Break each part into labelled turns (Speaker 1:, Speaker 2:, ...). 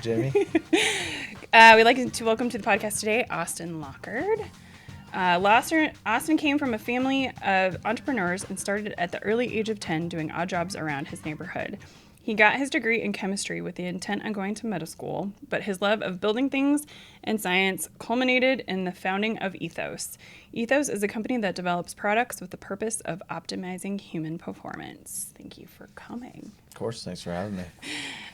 Speaker 1: Jamie.
Speaker 2: We'd like to welcome to the podcast today Austin Lockard. Austin came from a family of entrepreneurs and started at the early age of 10 doing odd jobs around his neighborhood. He got his degree in chemistry with the intent on going to medical school, but his love of building things and science culminated in the founding of Ethos. Ethos is a company that develops products with the purpose of optimizing human performance. Thank you for coming.
Speaker 1: Of course, thanks for having me.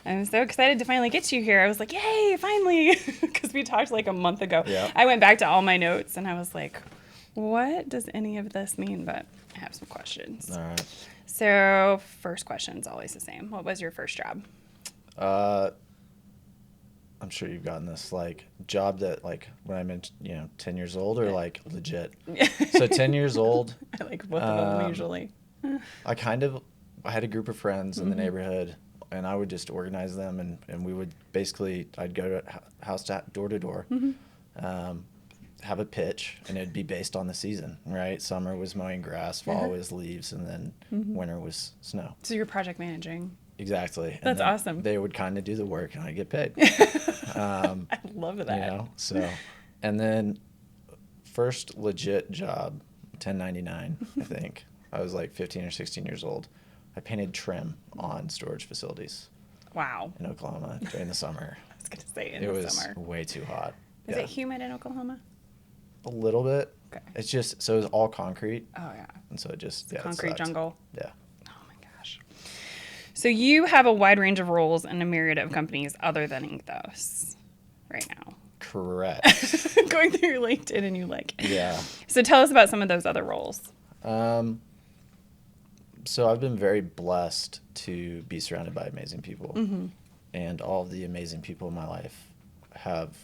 Speaker 2: I'm so excited to finally get you here. I was like, yay, finally, because we talked like a month ago.
Speaker 1: Yeah.
Speaker 2: I went back to all my notes and I was like, what does any of this mean? But I have some questions.
Speaker 1: All right.
Speaker 2: So first question is always the same. What was your first job?
Speaker 1: I'm sure you've gotten this job that when I mentioned 10 years old or legit. So 10 years old.
Speaker 2: I like both of them usually.
Speaker 1: I had a group of friends in the neighborhood, and I would just organize them, and we would I'd go to house door to door, have a pitch, and it'd be based on the season, right? Summer was mowing grass, fall was leaves, and then winter was snow.
Speaker 2: So you're project managing.
Speaker 1: Exactly. And
Speaker 2: That's awesome.
Speaker 1: They would kind of do the work, and I get paid.
Speaker 2: I love that.
Speaker 1: And then first legit job, 1099, I think. I was 15 or 16 years old. I painted trim on storage facilities.
Speaker 2: Wow.
Speaker 1: In Oklahoma during the summer.
Speaker 2: I was going to say in
Speaker 1: the
Speaker 2: summer.
Speaker 1: It was way too hot.
Speaker 2: Is it humid in Oklahoma?
Speaker 1: A little bit.
Speaker 2: Okay.
Speaker 1: It's just, so it was all concrete.
Speaker 2: Oh, yeah.
Speaker 1: And so it just,
Speaker 2: concrete jungle.
Speaker 1: Yeah.
Speaker 2: Oh, my gosh. So you have a wide range of roles in a myriad of companies other than Ethos right now.
Speaker 1: Correct.
Speaker 2: Going through your LinkedIn and you
Speaker 1: Yeah.
Speaker 2: So tell us about some of those other roles.
Speaker 1: So I've been very blessed to be surrounded by amazing people. And all of the amazing people in my life have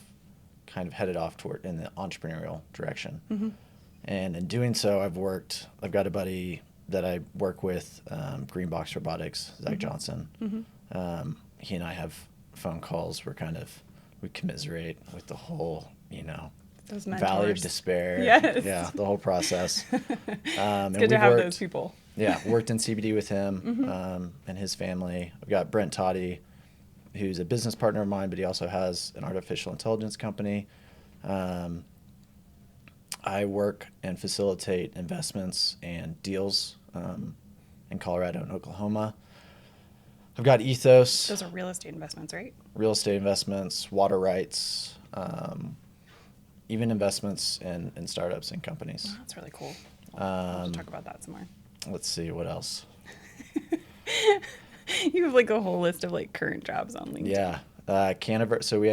Speaker 1: kind of headed off toward in the entrepreneurial direction. And in doing so, I've got a buddy that I work with, Greenbox Robotics, Zach Johnson. He and I have phone calls where we commiserate with the whole,
Speaker 2: Those
Speaker 1: valley of despair.
Speaker 2: Yes.
Speaker 1: Yeah, the whole process.
Speaker 2: It's good to have those people.
Speaker 1: Yeah, worked in CBD with him and his family. I've got Brent Toddy, who's a business partner of mine, but he also has an artificial intelligence company. I work and facilitate investments and deals in Colorado and Oklahoma. I've got Ethos.
Speaker 2: Those are real estate investments, right?
Speaker 1: Real estate investments, water rights, even investments in startups and companies.
Speaker 2: Oh, that's really cool. We'll have to talk about that some more.
Speaker 1: Let's see, what else?
Speaker 2: You have a whole list of current jobs on LinkedIn.
Speaker 1: Yeah. Canaver. So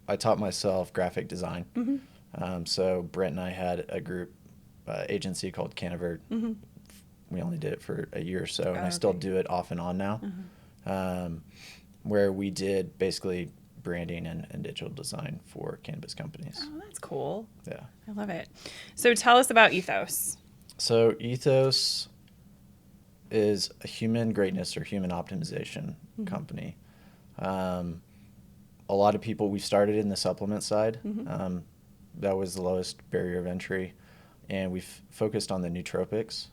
Speaker 1: I taught myself graphic design. So Brent and I had a group agency called Canavert. We only did it for a year or so, and I still do it off and on now, where we did basically branding and digital design for cannabis companies.
Speaker 2: Oh, that's cool.
Speaker 1: Yeah.
Speaker 2: I love it. So tell us about Ethos.
Speaker 1: So Ethos is a human greatness or human optimization company. A lot of people, we started in the supplement side. That was the lowest barrier of entry, and we've focused on the nootropics.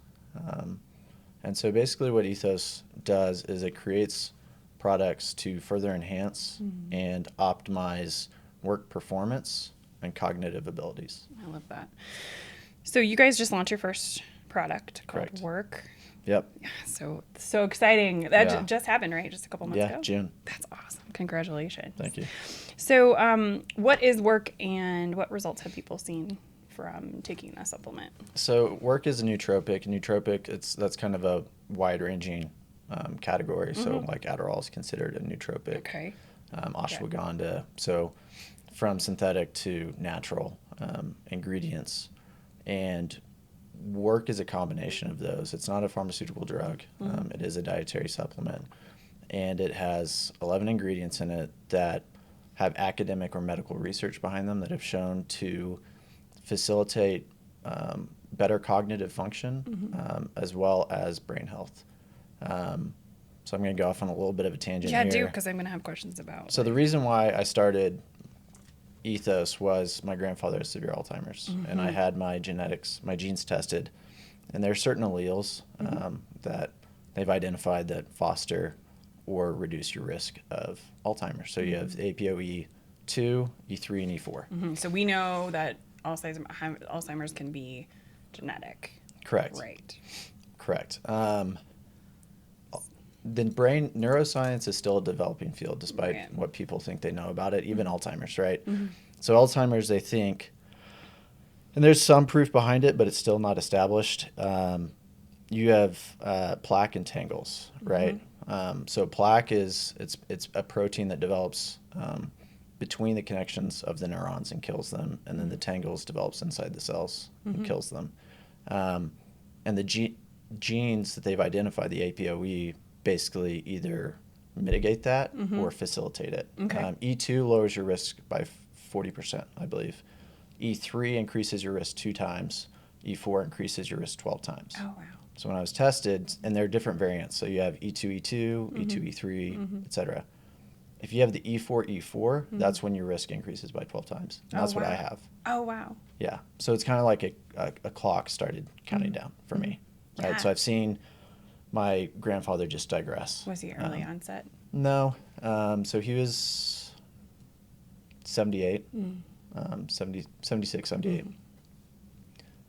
Speaker 1: And so basically what Ethos does is it creates products to further enhance and optimize work performance and cognitive abilities.
Speaker 2: I love that. So you guys just launched your first product called
Speaker 1: Correct.
Speaker 2: Work.
Speaker 1: Yep.
Speaker 2: Yeah, so exciting. That just happened, right? Just a couple months ago?
Speaker 1: Yeah, June.
Speaker 2: That's awesome. Congratulations.
Speaker 1: Thank you.
Speaker 2: So what is Work and what results have people seen from taking that supplement?
Speaker 1: So Work is a nootropic. That's kind of a wide-ranging category. So Adderall is considered a nootropic.
Speaker 2: Okay.
Speaker 1: Ashwagandha. So from synthetic to natural ingredients. And Work is a combination of those. It's not a pharmaceutical drug. It is a dietary supplement. And it has 11 ingredients in it that have academic or medical research behind them that have shown to facilitate better cognitive function as well as brain health. So I'm going to go off on a little bit of a tangent here.
Speaker 2: Yeah, do, because I'm going to have questions about.
Speaker 1: So the reason why I started Ethos was my grandfather has severe Alzheimer's, and I had my genes tested, and there are certain alleles that they've identified that foster or reduce your risk of Alzheimer's. So you have APOE2, E3, and E4.
Speaker 2: So we know that Alzheimer's can be genetic.
Speaker 1: Correct.
Speaker 2: Right.
Speaker 1: Correct. The brain neuroscience is still a developing field, despite what people think they know about it, even Alzheimer's, right? So Alzheimer's, they think, and there's some proof behind it, but it's still not established. You have plaque and tangles, right? So plaque it's a protein that develops between the connections of the neurons and kills them, and then the tangles develops inside the cells and kills them. And the genes that they've identified, the APOE, basically either mitigate that or facilitate it.
Speaker 2: Okay.
Speaker 1: E2 lowers your risk by 40%, I believe. E3 increases your risk 2 times. E4 increases your risk 12 times.
Speaker 2: Oh, wow.
Speaker 1: So when I was tested, and there are different variants. So you have E2, E2, E2, E3, et cetera. If you have the E4, that's when your risk increases by 12 times. And that's what I have.
Speaker 2: Oh, wow.
Speaker 1: Yeah. So it's kind of like a clock started counting down for me. Right.
Speaker 2: Yeah.
Speaker 1: So I've seen my grandfather just digress.
Speaker 2: Was he early onset?
Speaker 1: No. So he was 78, 76, 78.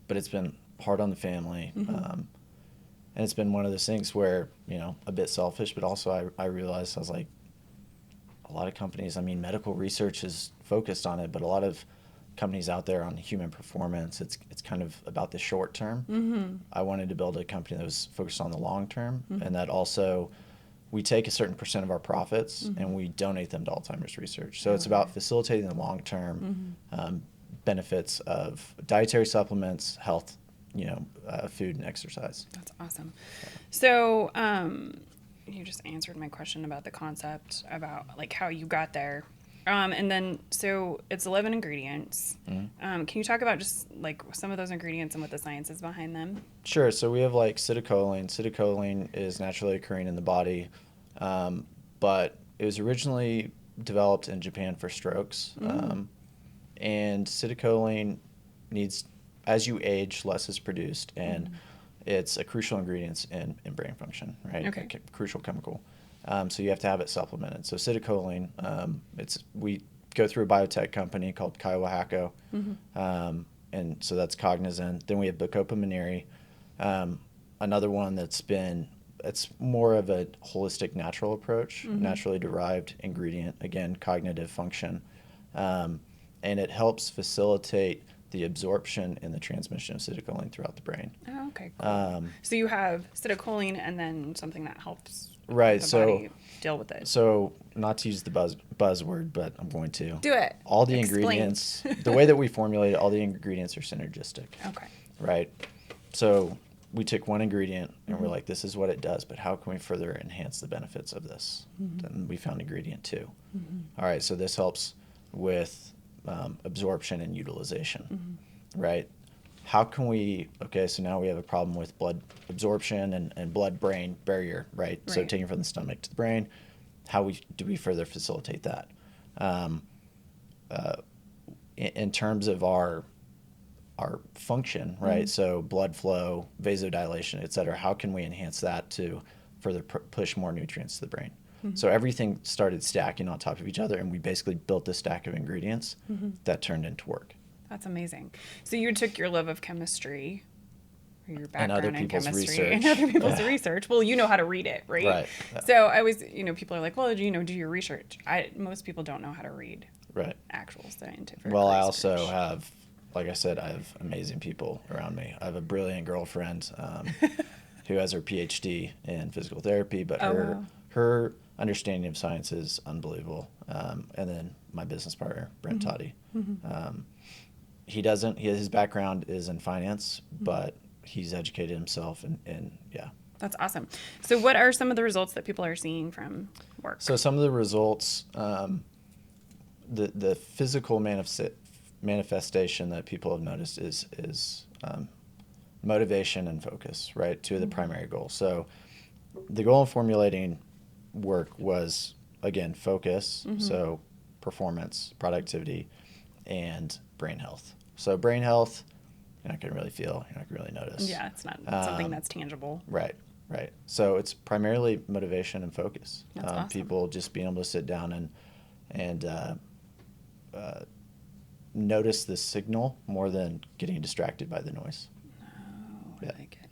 Speaker 1: But it's been hard on the family. And it's been one of those things where, a bit selfish, but also I realized, I was like, a lot of companies, medical research is focused on it, but a lot of companies out there on human performance, it's kind of about the short term. I wanted to build a company that was focused on the long term, and that also we take a certain % of our profits and we donate them to Alzheimer's research. So it's about facilitating the long term benefits of dietary supplements, health, food and exercise.
Speaker 2: That's awesome. So you just answered my question about the concept, about like how you got there. And then, so it's 11 ingredients. Can you talk about just like some of those ingredients and what the science is behind them?
Speaker 1: Sure. So we have like citicoline. Citicoline is naturally occurring in the body, but it was originally developed in Japan for strokes. And citicoline needs, as you age, less is produced, and it's a crucial ingredient in brain function, right?
Speaker 2: Okay.
Speaker 1: A crucial chemical. So you have to have it supplemented. So citicoline, we go through a biotech company called Kiowa Hakko, and so that's cognizant. Then we have Bacopa Mineri, another one it's more of a holistic natural approach, naturally derived ingredient, again, cognitive function, and it helps facilitate the absorption and the transmission of citicoline throughout the brain.
Speaker 2: Oh, okay, cool. So you have citicoline and then something that helps the body deal with it.
Speaker 1: So not to use the buzzword, but I'm going to.
Speaker 2: Do it.
Speaker 1: All the
Speaker 2: Explain.
Speaker 1: ingredients, the way that we formulate it, all the ingredients are synergistic.
Speaker 2: Okay.
Speaker 1: Right? So we took one ingredient and we're like, this is what it does, but how can we further enhance the benefits of this? Then we found ingredient 2. All right, so this helps with absorption and utilization, right? How can so now we have a problem with blood absorption and blood-brain barrier, right? So taking from the stomach to the brain, how do we further facilitate that? In terms of our function, right? So blood flow, vasodilation, et cetera, how can we enhance that to further push more nutrients to the brain? So everything started stacking on top of each other, and we basically built a stack of ingredients that turned into work.
Speaker 2: That's amazing. So you took your love of chemistry, or your background
Speaker 1: other
Speaker 2: in
Speaker 1: people's
Speaker 2: chemistry,
Speaker 1: research.
Speaker 2: and other people's research. Well, you know how to read it, right?
Speaker 1: Right.
Speaker 2: So I always, people are like, well, do your research? Most people don't know how to read actual scientific
Speaker 1: Well,
Speaker 2: research.
Speaker 1: I also have, like I said, I have amazing people around me. I have a brilliant girlfriend who has her PhD in physical therapy, but her understanding of science is unbelievable. And then my business partner, Brent Toddy. His background is in finance, but he's educated himself and yeah.
Speaker 2: That's awesome. So what are some of the results that people are seeing from work?
Speaker 1: So some of the results, the physical manifestation that people have noticed is motivation and focus, right? Two of the primary goals. So the goal in formulating work was, again, focus, so performance, productivity, and brain health. So brain health, you're not going to really feel, you're not going to really notice.
Speaker 2: Yeah, it's not something that's tangible.
Speaker 1: Right. right? So it's primarily motivation and focus.
Speaker 2: That's awesome.
Speaker 1: People just being able to sit down and notice the signal more than getting distracted by the noise.
Speaker 2: Oh, I like it.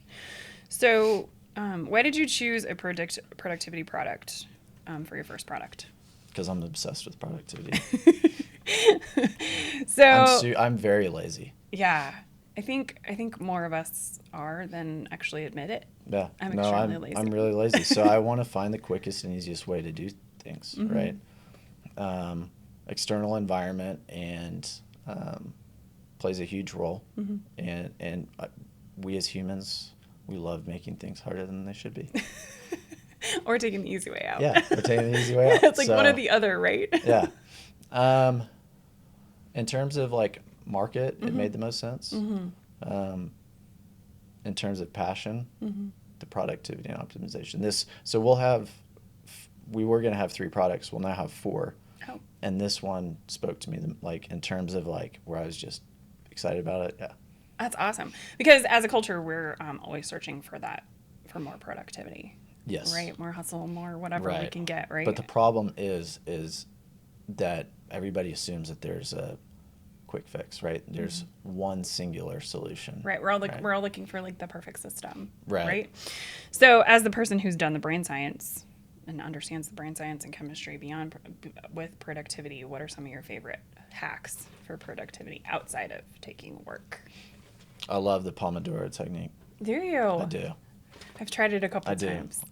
Speaker 2: So, why did you choose a productivity product for your first product?
Speaker 1: Because I'm obsessed with productivity.
Speaker 2: So
Speaker 1: I'm very lazy.
Speaker 2: yeah, I think more of us are than actually admit it.
Speaker 1: Yeah.
Speaker 2: I'm extremely lazy.
Speaker 1: I'm really lazy. So I want to find the quickest and easiest way to do things, right? External environment and plays a huge role. And we as humans, we love making things harder than they should be.
Speaker 2: Or taking the easy way out.
Speaker 1: Yeah, or taking the easy way out.
Speaker 2: It's like one or the other, right?
Speaker 1: Yeah. In terms of like market, it made the most sense. In terms of passion, the productivity and optimization. So we were going to have 3 products. We'll now have 4.
Speaker 2: Oh.
Speaker 1: And this one spoke to me, like in terms of like where I was just excited about it. Yeah.
Speaker 2: That's awesome. Because as a culture, we're always searching for more productivity.
Speaker 1: Yes.
Speaker 2: Right? More hustle, more whatever we can get, right?
Speaker 1: But the problem is that everybody assumes that there's a quick fix, right? There's one singular solution.
Speaker 2: Right. We're all looking for like the perfect system.
Speaker 1: Right.
Speaker 2: So as the person who's done the brain science and understands the brain science and chemistry beyond with productivity, what are some of your favorite hacks for productivity outside of taking work?
Speaker 1: I love the Pomodoro technique.
Speaker 2: Do you?
Speaker 1: I do.
Speaker 2: I've tried it a couple times.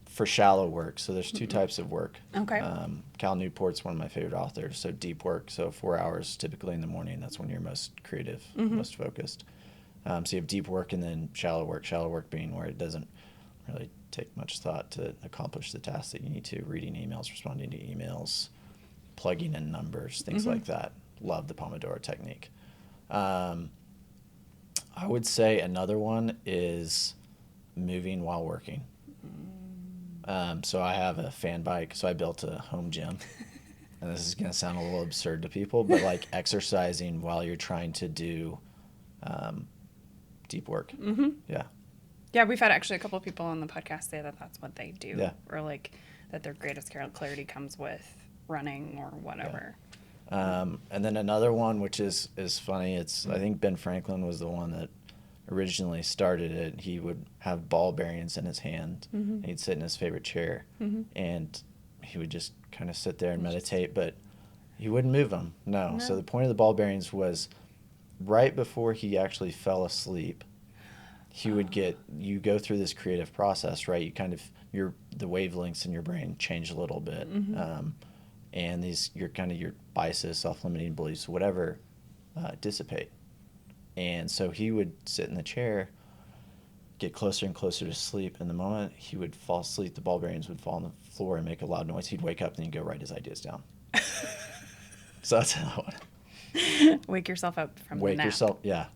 Speaker 1: For shallow work. So there's 2 types of work.
Speaker 2: Okay.
Speaker 1: Cal Newport's one of my favorite authors. So deep work. So 4 hours typically in the morning. That's when you're most creative, most focused. So you have deep work and then shallow work. Shallow work being where it doesn't really take much thought to accomplish the tasks that you need to. Reading emails, responding to emails, plugging in numbers, things like that. Love the Pomodoro technique. I would say another one is moving while working. So I have a fan bike, so I built a home gym. And this is going to sound a little absurd to people, but like exercising while you're trying to do deep work. Yeah.
Speaker 2: Yeah, we've had actually a couple of people on the podcast say that that's what they do.
Speaker 1: Yeah.
Speaker 2: Or like that their greatest clarity comes with running or whatever.
Speaker 1: And then another one, which is funny, I think Ben Franklin was the one that originally started it. He would have ball bearings in his hand. And he'd sit in his favorite chair. And he would just kind of sit there and meditate, but he wouldn't move them. No. So the point of the ball bearings was right before he actually fell asleep, he would you go through this creative process, right? You kind of, the wavelengths in your brain change a little bit. And your biases, self-limiting beliefs, whatever, dissipate. And so he would sit in the chair, get closer and closer to sleep. And the moment he would fall asleep, the ball bearings would fall on the floor and make a loud noise. He'd wake up and he'd go write his ideas down. So that's how.
Speaker 2: Wake yourself up from the
Speaker 1: Wake
Speaker 2: nap.
Speaker 1: yourself, yeah.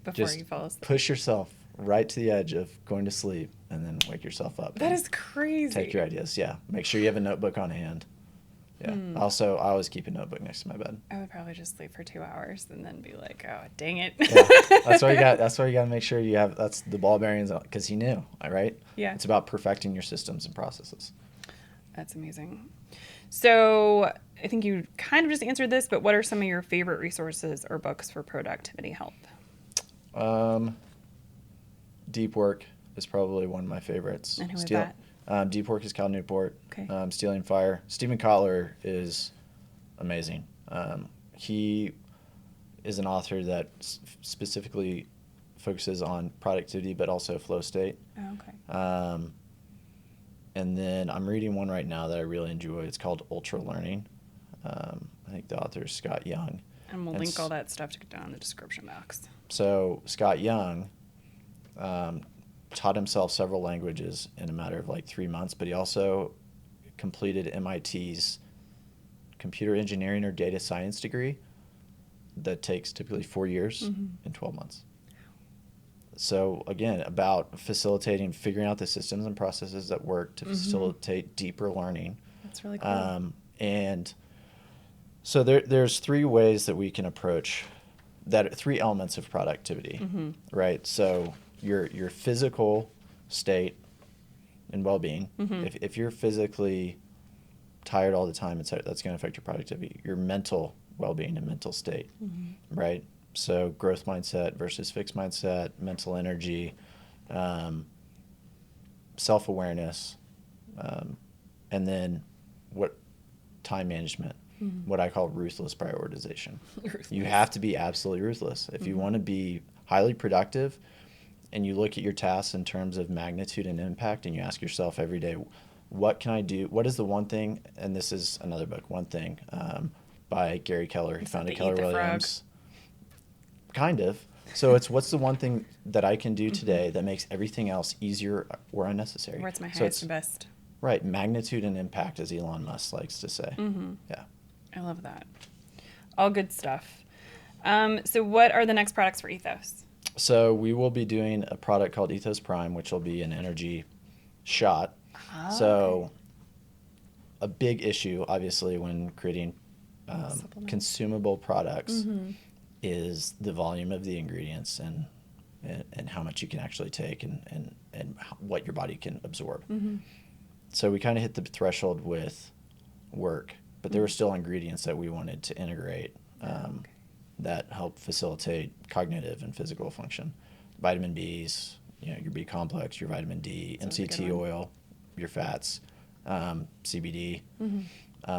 Speaker 2: Before
Speaker 1: Just
Speaker 2: you fall asleep.
Speaker 1: push yourself right to the edge of going to sleep and then wake yourself up.
Speaker 2: That is crazy.
Speaker 1: Take your ideas, yeah. Make sure you have a notebook on hand. Yeah. Also, I always keep a notebook next to my bed.
Speaker 2: I would probably just sleep for 2 hours and then be like, oh, dang it.
Speaker 1: Yeah. That's why you got to make sure you have, that's the ball bearings, because he knew, right?
Speaker 2: Yeah.
Speaker 1: It's about perfecting your systems and processes.
Speaker 2: That's amazing. So I think you kind of just answered this, but what are some of your favorite resources or books for productivity help?
Speaker 1: Deep Work is probably one of my favorites.
Speaker 2: And who is that?
Speaker 1: Deep Work is Cal Newport.
Speaker 2: Okay.
Speaker 1: Stealing Fire. Stephen Kotler is amazing. He is an author that specifically focuses on productivity, but also flow state.
Speaker 2: Oh, okay.
Speaker 1: And then I'm reading one right now that I really enjoy. It's called Ultra Learning. I think the author is Scott Young.
Speaker 2: And we'll link all that stuff down in the description box.
Speaker 1: So Scott Young taught himself several languages in a matter of like 3 months, but he also completed MIT's computer engineering or data science degree that takes typically 4 years in 12 months. So again, about facilitating, figuring out the systems and processes that work to facilitate deeper learning.
Speaker 2: That's really cool.
Speaker 1: And so there's 3 ways that we can approach that, 3 elements of productivity, right? So your physical state and well-being. If you're physically tired all the time, that's going to affect your productivity. Your mental well-being and mental state, right? So growth mindset versus fixed mindset, mental energy, self-awareness, and then time management, what I call ruthless prioritization. You have to be absolutely ruthless. If you want to be highly productive and you look at your tasks in terms of magnitude and impact, and you ask yourself every day, what can I do? What is the one thing? And this is another book, One Thing, by Gary Keller. He founded Keller Williams. Kind of. So it's what's the one thing that I can do today that makes everything else easier or unnecessary?
Speaker 2: What's my highest and best?
Speaker 1: Right. Magnitude and impact, as Elon Musk likes to say. Yeah.
Speaker 2: I love that. All good stuff. So what are the next products for Ethos?
Speaker 1: So we will be doing a product called Ethos Prime, which will be an energy shot. So a big issue, obviously, when creating consumable products is the volume of the ingredients and how much you can actually take and what your body can absorb. So we kind of hit the threshold with work, but there were still ingredients that we wanted to integrate that help facilitate cognitive and physical function. Vitamin Bs, your B complex, your vitamin D, MCT oil, your fats, CBD.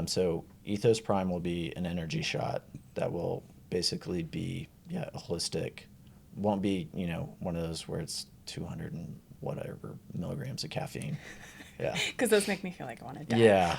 Speaker 1: So Ethos Prime will be an energy shot that will basically be a holistic. Won't be one of those where it's 200 and whatever milligrams of caffeine. Yeah,
Speaker 2: because those make me feel like I want to die.
Speaker 1: Yeah,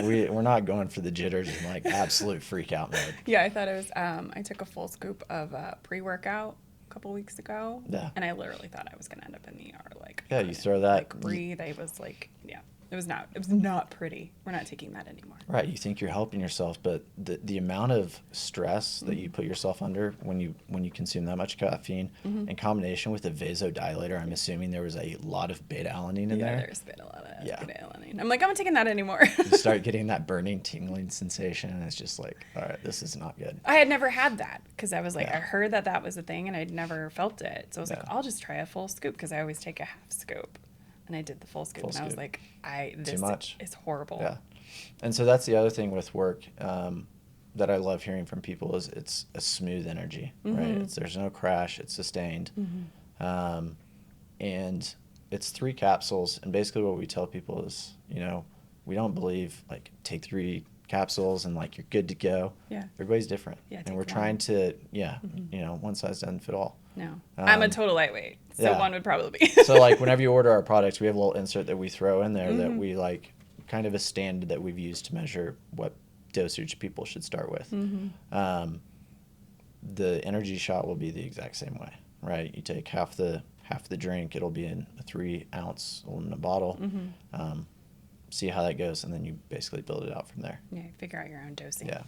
Speaker 1: we're not going for the jitters and like absolute freak out mode.
Speaker 2: Yeah, I thought it was. I took a full scoop of pre-workout a couple weeks ago.
Speaker 1: Yeah,
Speaker 2: and I literally thought I was gonna end up in the ER. Like,
Speaker 1: yeah, you throw that.
Speaker 2: Like breathe. I was like, yeah. It was not pretty. We're not taking that anymore.
Speaker 1: Right. You think you're helping yourself, but the amount of stress that you put yourself under when you consume that much caffeine, in combination with a vasodilator, I'm assuming there was a lot of beta alanine in there.
Speaker 2: Yeah, there's been a lot of beta alanine. I'm like, I'm not taking that anymore.
Speaker 1: You start getting that burning, tingling sensation, and it's just like, all right, this is not good.
Speaker 2: I had never had that because I was like, I heard that was a thing, and I'd never felt it. So I was like, I'll just try a full scoop because I always take a half scoop. And I did the full scoop, and I was like, this
Speaker 1: Too much.
Speaker 2: Is horrible.
Speaker 1: Yeah. And so that's the other thing with work that I love hearing from people is it's a smooth energy, right? There's no crash. It's sustained. And it's 3 capsules. And basically what we tell people is, we don't believe, like, take 3 capsules and, like, you're good to go.
Speaker 2: Yeah.
Speaker 1: Everybody's different.
Speaker 2: Yeah,
Speaker 1: and we're trying to, one size doesn't fit all.
Speaker 2: No. I'm a total lightweight, so one would probably be.
Speaker 1: So, like, whenever you order our products, we have a little insert that we throw in there that we, like, kind of a standard that we've used to measure what dosage people should start with. The energy shot will be the exact same way, right? You take half the drink, it'll be in a 3-ounce aluminum bottle. See how that goes, and then you basically build it out from there.
Speaker 2: Yeah, figure out your own dosing.
Speaker 1: Yeah.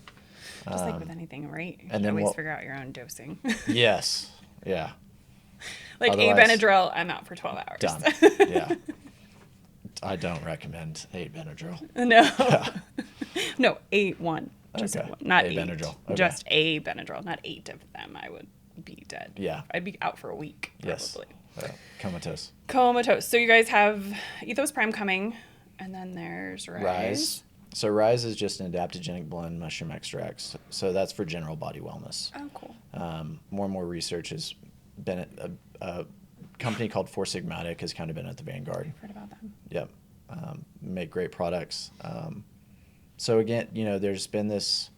Speaker 2: Just like with anything, right? You
Speaker 1: and then
Speaker 2: always figure out your own dosing.
Speaker 1: Yes. Yeah.
Speaker 2: Like Otherwise, 8 Benadryl, I'm out for 12 hours.
Speaker 1: Done. Yeah. I don't recommend 8 Benadryl.
Speaker 2: No. Yeah. No, 1. Just
Speaker 1: okay.
Speaker 2: one, not
Speaker 1: 8
Speaker 2: 8.
Speaker 1: Benadryl. Okay.
Speaker 2: Just a Benadryl, not 8 of them. I would be dead.
Speaker 1: Yeah.
Speaker 2: I'd be out for a week, probably.
Speaker 1: Yes. Comatose.
Speaker 2: Comatose. So you guys have Ethos Prime coming, and then there's Rise.
Speaker 1: So Rise is just an adaptogenic blend mushroom extracts. So that's for general body wellness.
Speaker 2: Oh, cool.
Speaker 1: More and more research has been a company called Four Sigmatic has kind of been at the vanguard.
Speaker 2: I've heard about them.
Speaker 1: Yep. Make great products. So again, there's been this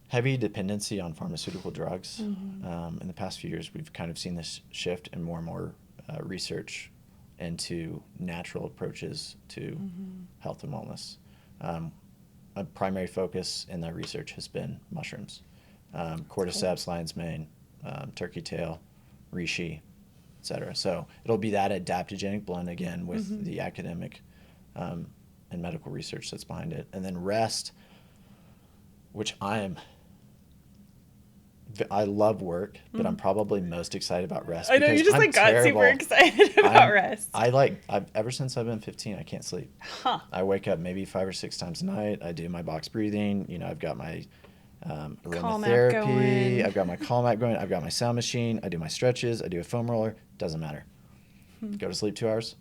Speaker 1: heavy dependency on pharmaceutical drugs. In the past few years, we've kind of seen this shift and more research into natural approaches to health and wellness. A primary focus in the research has been mushrooms, cordyceps, lion's mane, turkey tail, reishi, etc. So it'll be that adaptogenic blend again with the academic and medical research that's behind it. And then Rest, which I love work, but I'm probably most excited about Rest.
Speaker 2: I know, you just got super excited about Rest.
Speaker 1: Ever since I've been 15, I can't sleep.
Speaker 2: Huh.
Speaker 1: I wake up maybe 5 or 6 times a night. I do my box breathing. I've got my aromatherapy. I've got my calm app going. I've got my sound machine. I do my stretches. I do a foam roller. Doesn't matter. Go to sleep 2 hours,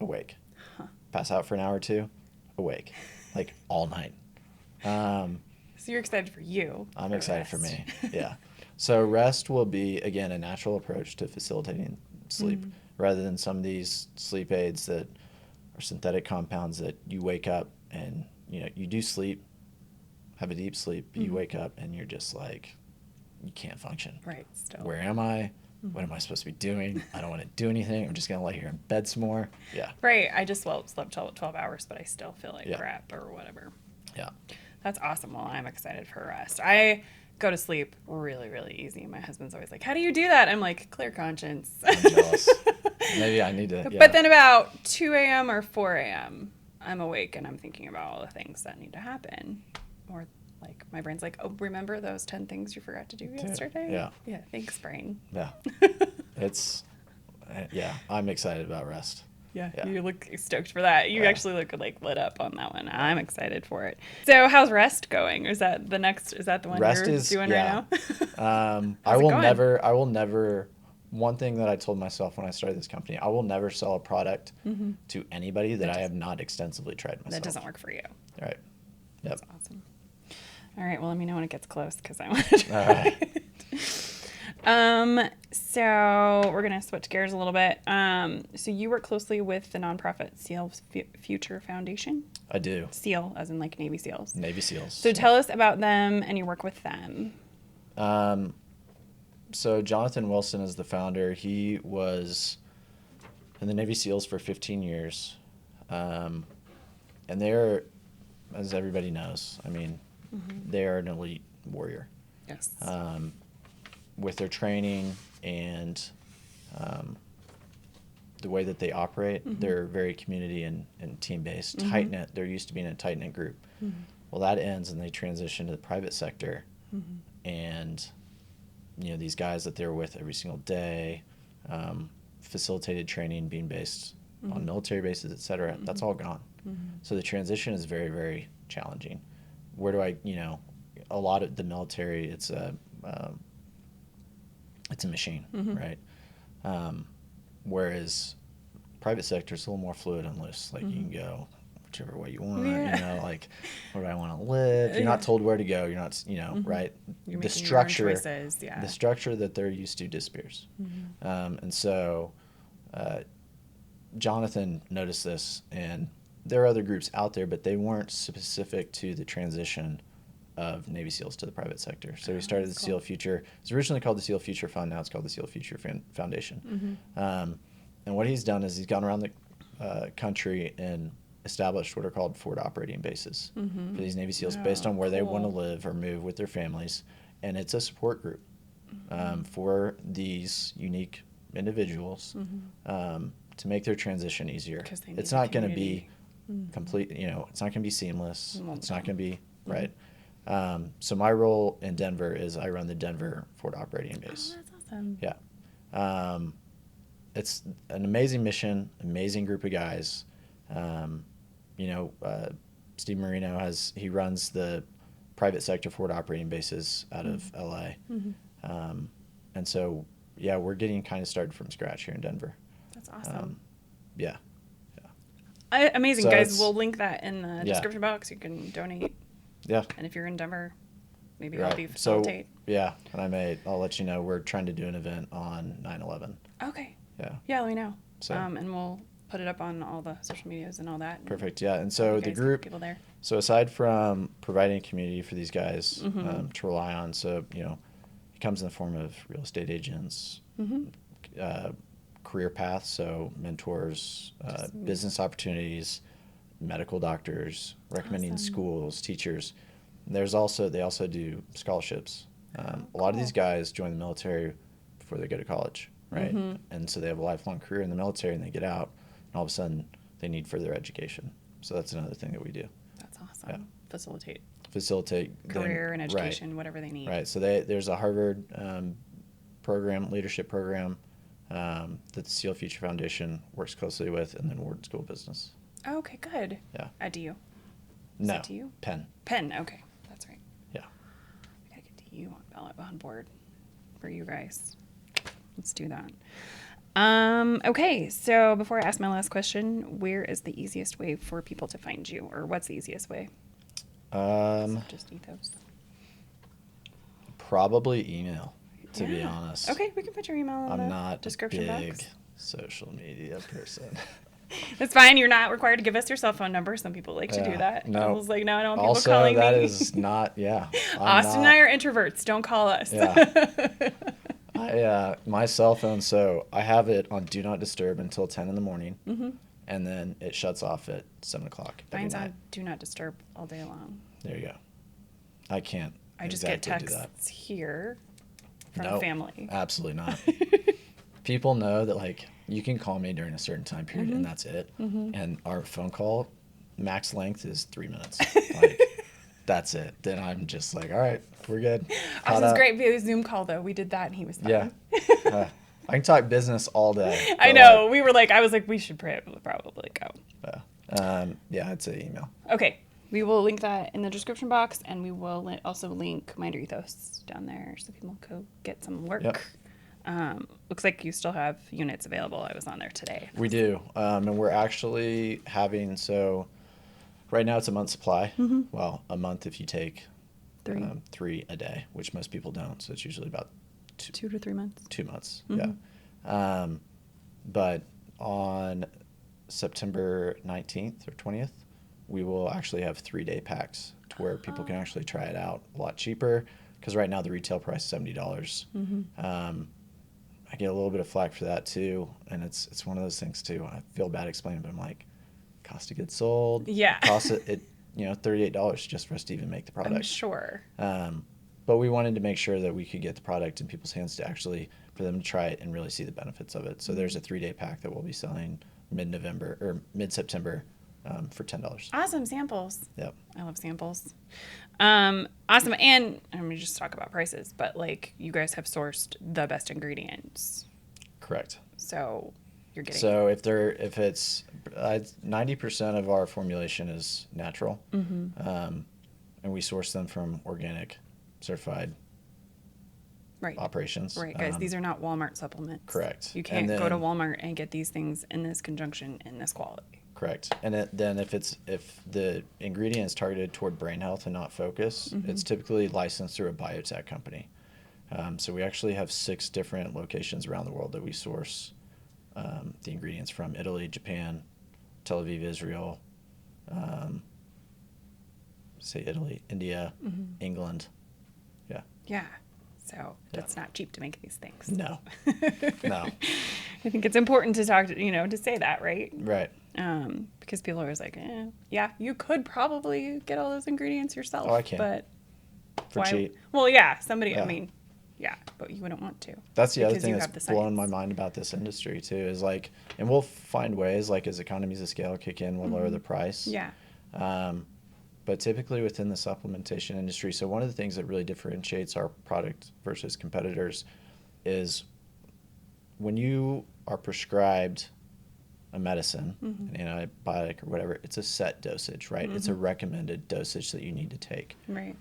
Speaker 1: awake. Pass out for an hour or two, awake. Like all night.
Speaker 2: So you're excited for you.
Speaker 1: I'm
Speaker 2: for
Speaker 1: excited
Speaker 2: rest.
Speaker 1: for me. Yeah. So rest will be, again, a natural approach to facilitating sleep rather than some of these sleep aids that are synthetic compounds that you wake up and, you do sleep, have a deep sleep, but you wake up and you're just like, you can't function.
Speaker 2: Right. Still.
Speaker 1: Where am I? What am I supposed to be doing? I don't want to do anything. I'm just going to lay here in bed some more. Yeah.
Speaker 2: Right. I just slept 12 hours, but I still feel like
Speaker 1: Yeah.
Speaker 2: crap or whatever.
Speaker 1: Yeah.
Speaker 2: That's awesome. Well, I'm excited for rest. I go to sleep really, really easy. My husband's always like, how do you do that? I'm like, clear conscience.
Speaker 1: I'm jealous. Maybe I need to. Yeah.
Speaker 2: But then about 2 a.m. or 4 a.m., I'm awake and I'm thinking about all the things that need to happen. Or like my brain's like, oh, remember those 10 things you forgot to do yesterday?
Speaker 1: Yeah.
Speaker 2: Yeah. Thanks, brain.
Speaker 1: Yeah. I'm excited about rest.
Speaker 2: Yeah,
Speaker 1: Yeah.
Speaker 2: you look stoked for that. You
Speaker 1: Yeah.
Speaker 2: actually look like lit up on that one. I'm excited for it. So how's rest going? Is that the one
Speaker 1: Rest
Speaker 2: you're
Speaker 1: is
Speaker 2: doing right now?
Speaker 1: I
Speaker 2: How's it
Speaker 1: will
Speaker 2: going?
Speaker 1: never, one thing that I told myself when I started this company, I will never sell a product to anybody that I have not extensively tried myself.
Speaker 2: That doesn't work for you.
Speaker 1: Right. Yep.
Speaker 2: That's awesome. All right, well, let me know when it gets close because I want to try
Speaker 1: All right.
Speaker 2: it. So we're going to switch gears a little bit. So you work closely with the nonprofit SEAL Future Foundation?
Speaker 1: I do.
Speaker 2: SEAL, as in like Navy SEALs.
Speaker 1: Navy SEALs.
Speaker 2: So tell us about them and your work with them.
Speaker 1: So Jonathan Wilson is the founder. He was in the Navy SEALs for 15 years. And they're, as everybody knows, I mean, they're an elite warrior.
Speaker 2: Yes.
Speaker 1: With their training and the way that they operate, they're very community and team-based, tight-knit. They're used to being a tight-knit group. Well, that ends and they transition to the private sector. And, these guys that they're with every single day, facilitated training being based on military bases, et cetera, that's all gone. So the transition is very, very challenging. Where do I, a lot of the military, it's a machine, right? Whereas private sector is a little more fluid and loose. Like you can go whichever way you want, like where do I want to live? You're not told where to go. You're not, right?
Speaker 2: You're
Speaker 1: The
Speaker 2: making your own
Speaker 1: structure,
Speaker 2: choices, yeah.
Speaker 1: the structure that they're used to disappears. And so Jonathan noticed this, and there are other groups out there, but they weren't specific to the transition of Navy SEALs to the private sector. So he started the SEAL Future. It was originally called the SEAL Future Fund. Now it's called the SEAL Future Foundation. And what he's done is he's gone around the country and established what are called forward operating bases for these Navy SEALs based on where they want to live or move with their families. And it's a support group for these unique individuals to make their transition easier. It's not going to be complete, it's not going to be seamless. It's not going to be, right? So my role in Denver is I run the Denver Forward Operating Base.
Speaker 2: Oh, that's awesome.
Speaker 1: Yeah. It's an amazing mission, amazing group of guys. Steve Marino he runs the private sector forward operating bases out of LA. And so, we're getting kind of started from scratch here in Denver.
Speaker 2: That's awesome.
Speaker 1: Yeah.
Speaker 2: Amazing,
Speaker 1: So
Speaker 2: guys. We'll link that in the
Speaker 1: Yeah.
Speaker 2: description box. You can donate.
Speaker 1: Yeah.
Speaker 2: And if you're in Denver, maybe
Speaker 1: Right.
Speaker 2: help you facilitate.
Speaker 1: So, and I'll let you know, we're trying to do an event on 9/11.
Speaker 2: Okay.
Speaker 1: Yeah.
Speaker 2: Yeah, let me know.
Speaker 1: So-
Speaker 2: And we'll put it up on all the social medias and all that.
Speaker 1: Perfect. Yeah. And so
Speaker 2: You
Speaker 1: the
Speaker 2: guys
Speaker 1: group,
Speaker 2: get people there.
Speaker 1: so aside from providing a community for these guys to rely on, so, it comes in the form of real estate agents, career paths, so mentors, business opportunities, medical doctors, recommending
Speaker 2: Awesome.
Speaker 1: schools, teachers. They also do scholarships. A lot of these guys join the military before they go to college, right? And so they have a lifelong career in the military and they get out and all of a sudden they need further education. So that's another thing that we do.
Speaker 2: That's awesome.
Speaker 1: Yeah.
Speaker 2: Facilitate
Speaker 1: them-
Speaker 2: career and education, whatever they need.
Speaker 1: Right. So there's a Harvard leadership program that the SEAL Future Foundation works closely with, and then Wharton School of Business.
Speaker 2: Oh, okay, good.
Speaker 1: Yeah.
Speaker 2: At DU.
Speaker 1: No.
Speaker 2: it DU?
Speaker 1: Penn.
Speaker 2: Penn, okay. That's right.
Speaker 1: Yeah.
Speaker 2: I gotta get DU on board for you guys. Let's do that. Okay, so before I ask my last question, where is the easiest way for people to find you, or what's the easiest way? Just Ethos.
Speaker 1: Probably email, to be
Speaker 2: Yeah.
Speaker 1: honest.
Speaker 2: Okay, we can put your email in
Speaker 1: I'm
Speaker 2: the
Speaker 1: not a
Speaker 2: description
Speaker 1: big
Speaker 2: box.
Speaker 1: social media person.
Speaker 2: That's fine. You're not required to give us your cell phone number. Some people like to do
Speaker 1: Yeah,
Speaker 2: that. I
Speaker 1: no.
Speaker 2: was like, no, I don't want people
Speaker 1: Also,
Speaker 2: calling
Speaker 1: that
Speaker 2: me.
Speaker 1: is not, yeah. I'm
Speaker 2: Austin and
Speaker 1: not,
Speaker 2: I are introverts. Don't call us.
Speaker 1: yeah. My cell phone, so I have it on Do Not Disturb until 10 in the morning, and then it shuts off at 7 o'clock every
Speaker 2: Mine's
Speaker 1: night.
Speaker 2: on Do Not Disturb all day long.
Speaker 1: There you go. I can't
Speaker 2: I just
Speaker 1: exactly
Speaker 2: get
Speaker 1: do that.
Speaker 2: texts here from
Speaker 1: Nope,
Speaker 2: family.
Speaker 1: absolutely not. People know that, like, you can call me during a certain time period, and that's it. And our phone call max length is 3 minutes. Like, that's it. Then I'm just like, all right, we're good.
Speaker 2: Ours was great via Zoom call though. We did that and he was fine.
Speaker 1: Yeah. I can talk business all day.
Speaker 2: I know. I was like, we should probably go.
Speaker 1: Yeah, I'd say email.
Speaker 2: Okay. We will link that in the description box, and we will also link Mind Your Ethos down there so people can get some work.
Speaker 1: Yep.
Speaker 2: Looks like you still have units available. I was on there today.
Speaker 1: We do. And we're actually having, so right now it's a month supply. Well, a month if you take 3 a day, which most people don't. So it's usually about
Speaker 2: 2 to 3 months.
Speaker 1: 2 months. Yeah. But on September 19th or 20th, we will actually have 3-day packs to where people can actually try it out a lot cheaper. Because right now the retail price is $70. I get a little bit of flack for that too, and it's one of those things too. I feel bad explaining, but I'm like, cost of goods sold.
Speaker 2: Yeah.
Speaker 1: Cost it $38 just for us to even make the product.
Speaker 2: I'm sure.
Speaker 1: But we wanted to make sure that we could get the product in people's hands to actually, for them to try it and really see the benefits of it. So there's a 3-day pack that we'll be selling mid-November or mid-September for $10.
Speaker 2: Awesome samples.
Speaker 1: Yep.
Speaker 2: I love samples. Awesome. And let me just talk about prices, but like you guys have sourced the best ingredients.
Speaker 1: Correct.
Speaker 2: So you're getting.
Speaker 1: So if it's 90% of our formulation is natural, and we source them from organic, certified operations.
Speaker 2: Right, guys. These are not Walmart supplements.
Speaker 1: Correct.
Speaker 2: You can't go to Walmart and get these things in this conjunction in this quality.
Speaker 1: Correct. And then if the ingredient is targeted toward brain health and not focus, it's typically licensed through a biotech company. So we actually have 6 different locations around the world that we source the ingredients from: Italy, Japan, Tel Aviv, Israel, Italy, India, England. Yeah.
Speaker 2: Yeah. So it's not cheap to make these things.
Speaker 1: No. No.
Speaker 2: I think it's important to talk to say that, right?
Speaker 1: Right.
Speaker 2: Because people are always like, yeah, you could probably get all those ingredients yourself.
Speaker 1: Oh, I can.
Speaker 2: But
Speaker 1: For cheap.
Speaker 2: Well, yeah, somebody,
Speaker 1: Yeah.
Speaker 2: I mean, yeah, but you wouldn't want to.
Speaker 1: That's the other
Speaker 2: because
Speaker 1: thing
Speaker 2: you
Speaker 1: that's
Speaker 2: have the
Speaker 1: blowing
Speaker 2: science.
Speaker 1: my mind about this industry too, is like, and we'll find ways, like as economies of scale kick in, we'll lower the price.
Speaker 2: Yeah.
Speaker 1: But typically within the supplementation industry, so one of the things that really differentiates our product versus competitors is when you are prescribed a medicine, an antibiotic or whatever, it's a set dosage, right? It's a recommended dosage that you need to take.
Speaker 2: Right.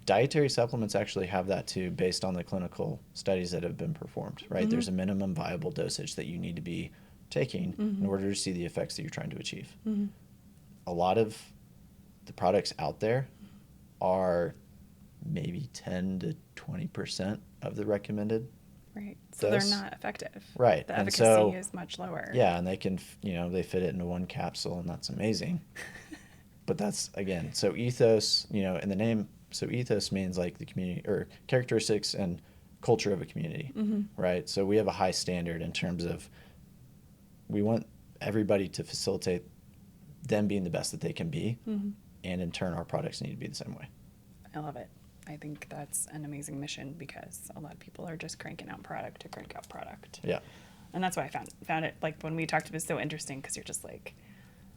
Speaker 1: Dietary supplements actually have that too, based on the clinical studies that have been performed, right? There's a minimum viable dosage that you need to be taking in order to see the effects that you're trying to achieve. A lot of the products out there are maybe 10 to 20% of the recommended.
Speaker 2: Right. So
Speaker 1: dose.
Speaker 2: they're not effective.
Speaker 1: Right.
Speaker 2: The
Speaker 1: And
Speaker 2: efficacy
Speaker 1: so,
Speaker 2: is much lower.
Speaker 1: yeah, and they can, they fit it into one capsule, and that's amazing. But that's, again, so ethos, in the name, so ethos means like the community or characteristics and culture of a community, right? So we have a high standard in terms of we want everybody to facilitate them being the best that they can be, and in turn our products need to be the same way.
Speaker 2: I love it. I think that's an amazing mission because a lot of people are just cranking out product to crank out product.
Speaker 1: Yeah.
Speaker 2: And that's why I found it, like when we talked, it was so interesting because you're just like,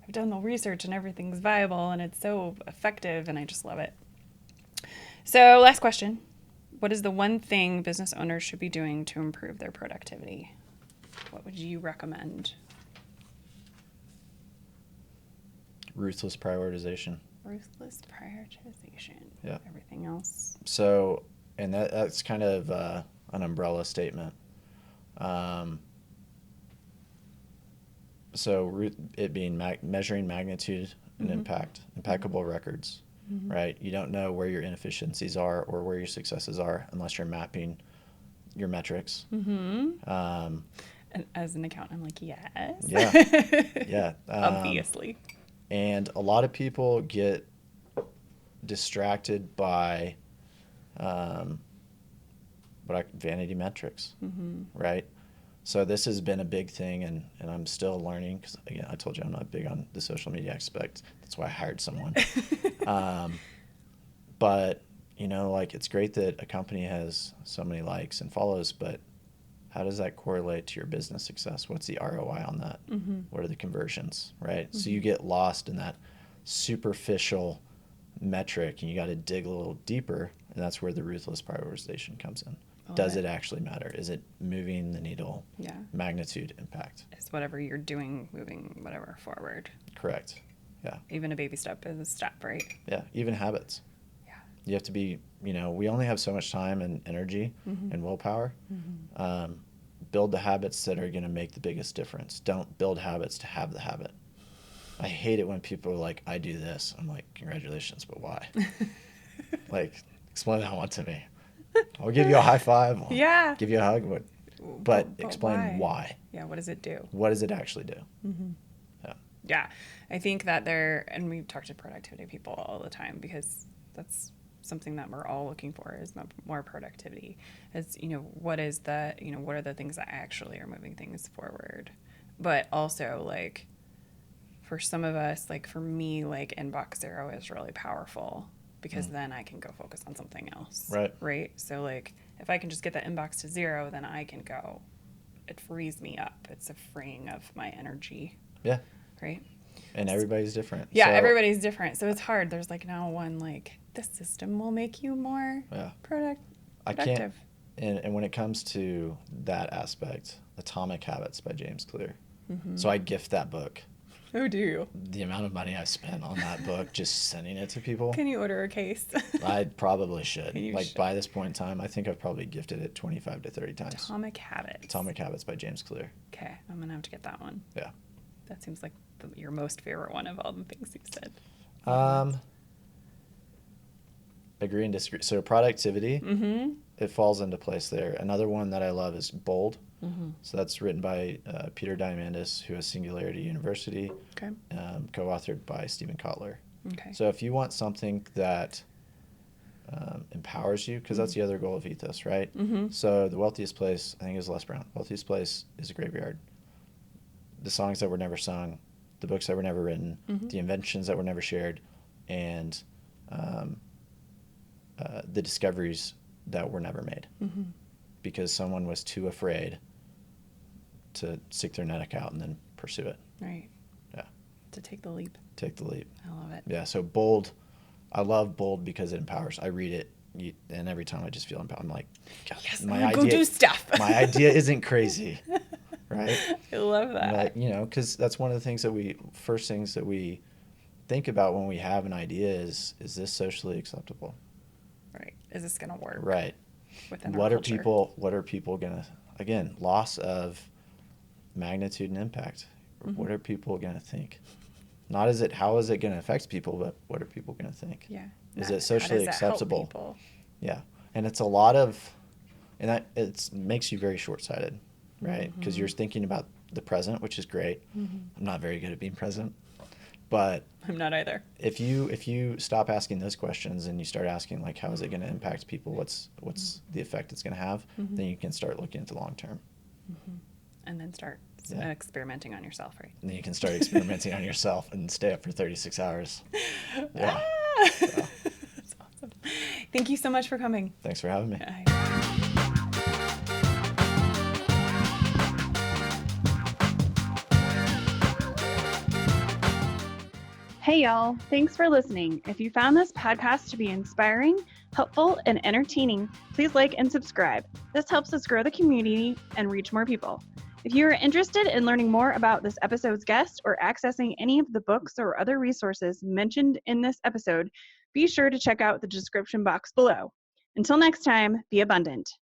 Speaker 2: I've done the research and everything's viable and it's so effective and I just love it. So last question. What is the one thing business owners should be doing to improve their productivity? What would you recommend?
Speaker 1: Ruthless prioritization.
Speaker 2: Ruthless prioritization.
Speaker 1: Yeah.
Speaker 2: Everything else.
Speaker 1: So, and that's kind of an umbrella statement. it being measuring magnitude and impact, impeccable records, right? You don't know where your inefficiencies are or where your successes are unless you're mapping your metrics.
Speaker 2: And as an accountant, I'm like, yes.
Speaker 1: Yeah.
Speaker 2: Obviously.
Speaker 1: And a lot of people get distracted by vanity metrics, right? So this has been a big thing, and I'm still learning because, again, I told you I'm not big on the social media aspect. That's why I hired someone. But, like, it's great that a company has so many likes and follows, but how does that correlate to your business success? What's the ROI on that? What are the conversions, right? So you get lost in that superficial metric, and you got to dig a little deeper, and that's where the ruthless prioritization comes in. Does it actually matter? Is it moving the needle?
Speaker 2: Yeah.
Speaker 1: Magnitude, impact.
Speaker 2: Is whatever you're doing moving whatever forward?
Speaker 1: Correct. Yeah.
Speaker 2: Even a baby step is a step, right?
Speaker 1: Yeah. Even habits.
Speaker 2: Yeah.
Speaker 1: You have to be, we only have so much time and energy and willpower. Build the habits that are going to make the biggest difference. Don't build habits to have the habit. I hate it when people are like, I do this. I'm like, congratulations, but why? Like, explain that one to me. I'll give you a high five. I'll give you a hug. But explain why.
Speaker 2: Yeah, what does it do?
Speaker 1: What does it actually do?
Speaker 2: Yeah, I think that and we talk to productivity people all the time because that's something that we're all looking for is more productivity. Is, what are the things that actually are moving things forward? But also, like, for some of us, like for me, like inbox zero is really powerful because then I can go focus on something else. Right. So like if I can just get that inbox to zero, then I can go, it frees me up. It's a freeing of my energy.
Speaker 1: Yeah.
Speaker 2: Right.
Speaker 1: And everybody's different.
Speaker 2: Yeah. So, everybody's different. So it's hard. There's like no one, like this system will make you more productive.
Speaker 1: I can't. And when it comes to that aspect, Atomic Habits by James Clear. So I gift that book.
Speaker 2: Oh, do you?
Speaker 1: The amount of money I spent on that book, just sending it to people.
Speaker 2: Can you order a case?
Speaker 1: I probably should. By this point in time, I think I've probably gifted it 25 to 30 times.
Speaker 2: Atomic Habits.
Speaker 1: Atomic Habits by James Clear.
Speaker 2: Okay, I'm going to have to get that one.
Speaker 1: Yeah.
Speaker 2: That seems like your most favorite one of all the things you've said.
Speaker 1: Agree and disagree. So productivity, it falls into place there. Another one that I love is Bold. So that's written by Peter Diamandis, who has Singularity University, co-authored by Stephen Kotler.
Speaker 2: Okay.
Speaker 1: So if you want something that empowers you, because that's the other goal of Ethos, right? So the wealthiest place, I think, is Les Brown. Wealthiest place is a graveyard. The songs that were never sung, the books that were never written, the inventions that were never shared, and the discoveries that were never made. Because someone was too afraid to stick their neck out and then pursue it.
Speaker 2: Right.
Speaker 1: Yeah.
Speaker 2: To take the leap.
Speaker 1: Take the leap.
Speaker 2: I love it.
Speaker 1: Yeah. So Bold, I love Bold because it empowers. I read it, and every time I just feel empowered. I'm like, God,
Speaker 2: yes, go do stuff.
Speaker 1: My idea isn't crazy, right?
Speaker 2: I love that.
Speaker 1: Because that's one of the first things that we think about when we have an idea is this socially acceptable?
Speaker 2: Right. Is this going to work?
Speaker 1: Right.
Speaker 2: Within
Speaker 1: what
Speaker 2: our
Speaker 1: are
Speaker 2: culture?
Speaker 1: What are people gonna, again, loss of magnitude and impact? What are people gonna think? Not how is it gonna affect people, but what are people gonna think?
Speaker 2: Yeah.
Speaker 1: Is it socially acceptable?
Speaker 2: Help people?
Speaker 1: Yeah. And it's a lot of, and that it makes you very short-sighted, right? Because you're thinking about the present, which is great. I'm not very good at being present, but
Speaker 2: I'm not either.
Speaker 1: If you stop asking those questions and you start asking, like, how is it going to impact people? What's the effect it's going to have? Then you can start looking at the long term.
Speaker 2: And then start experimenting on yourself, right?
Speaker 1: And then you can start experimenting on yourself and stay up for 36 hours. Yeah.
Speaker 2: That's awesome. Thank you so much for coming.
Speaker 1: Thanks for having me.
Speaker 3: Hey y'all, thanks for listening. If you found this podcast to be inspiring, helpful, and entertaining, please like and subscribe. This helps us grow the community and reach more people. If you are interested in learning more about this episode's guest or accessing any of the books or other resources mentioned in this episode, be sure to check out the description box below. Until next time, be abundant.